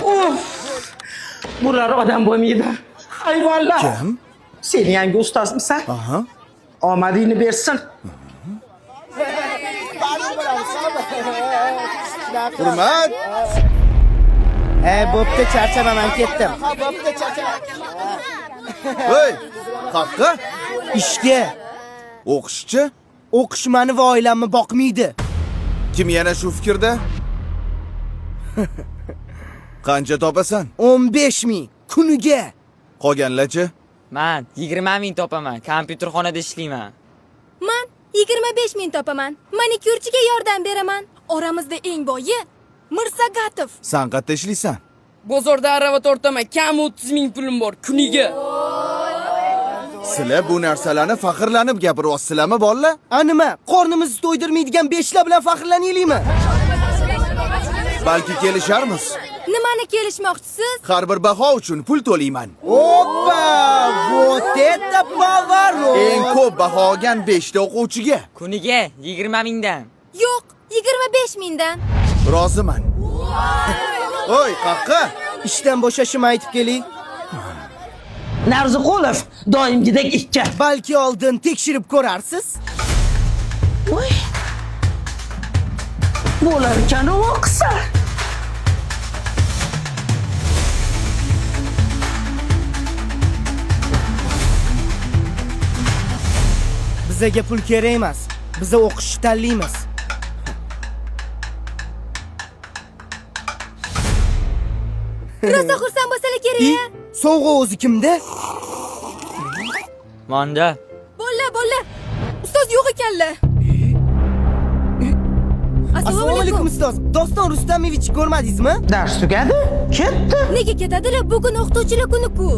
Of! Bular odam bo'lmaydi. Hayvonlar. Kim? Sen yangi ustozmisan? Aha. Omadingni bersin. Hurmat. Bo'pti, charchaman, ketdim. Hey, qaqqa? Ishga. O'qishchi? O'qish meni va oilamni boqmaydi. Kim yana shu fikrda? Qancha topasan? 15 ming kuniga. Qolganlarchi? Men 20 ming topaman. Kompyuterxonada ishlayman. Men 25 ming topaman. Manikyurchiga yordam beraman. Oramizda eng boyi Mirsagatov. Sen qayerda ishlaysan? Bozorda arava tortaman. Kam 30 ming pulim bor kuniga. Sizlar bu narsalarni faxrlanib gapiryapsizlarmi, bolalar? Nima? Qornimizni to'ydirmaydigan beshlar bilan faxrlanaylikmi? Balki kelisharmiz. Nimani kelishmoqchisiz? Har bir baho uchun pul to'layman. Oppa! Вот это поворот! Eng ko'p baho olgan 5 ta o'quvchiga Kuniga 20 mingdan. Yo'q, 25 mingdan. roziman. Oy, qaqqa? Ishdan bo'shashimni aytib keling. Narziqulov doimgidek ikki. Balki oldin tekshirib ko'rarsiz. Voy. Bo'lar ekan o'qisa. Bizga pul kerak emas. Biz o'qishni tanlaymiz. Rosa xursand bo'lsalar kerak. Sovg'a o'zi kimda? Manda. Bo'lla. Ustoz yo'q ekanlar. Assalomu alaykum ustoz. Doston Rustamovich ko'rmadingizmi? Dars tugadi, ketdi. Nega ketadilar? Bugun o'qituvchilar kuni-ku.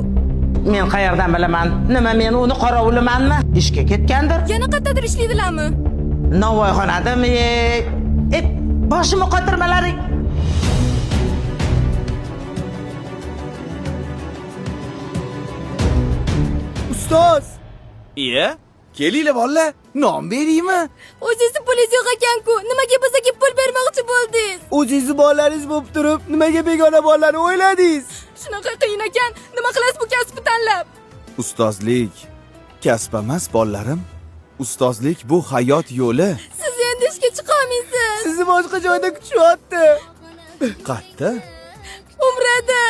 Men qayerdan bilaman? Nima men uni qoravulimanmi? Ishga ketgandir. Yana qayerdadir ishlaydilarmi? Navoiyxonadami? Boshimni qotirmalaring. Ustoz, Iya? Kelinglar bolalar, non beraymi? O'zingizni pulingiz yo'q ekan-ku. Nimaga bizga pul bermoqchi bo'ldingiz? o'zingizni bolalaringiz bo'lib turib, nimaga begona bolalarni o'yladingiz? Shunaqa qiyin ekan. Nima qilasiz bu kasbni tanlab? Ustozlik kasb emas, bolalarim. Ustozlik bu hayot yo'li. Siz endi ishga chiqa olmaysiz. Sizni boshqa joyda kutishyapti. Qayerda? Umrada.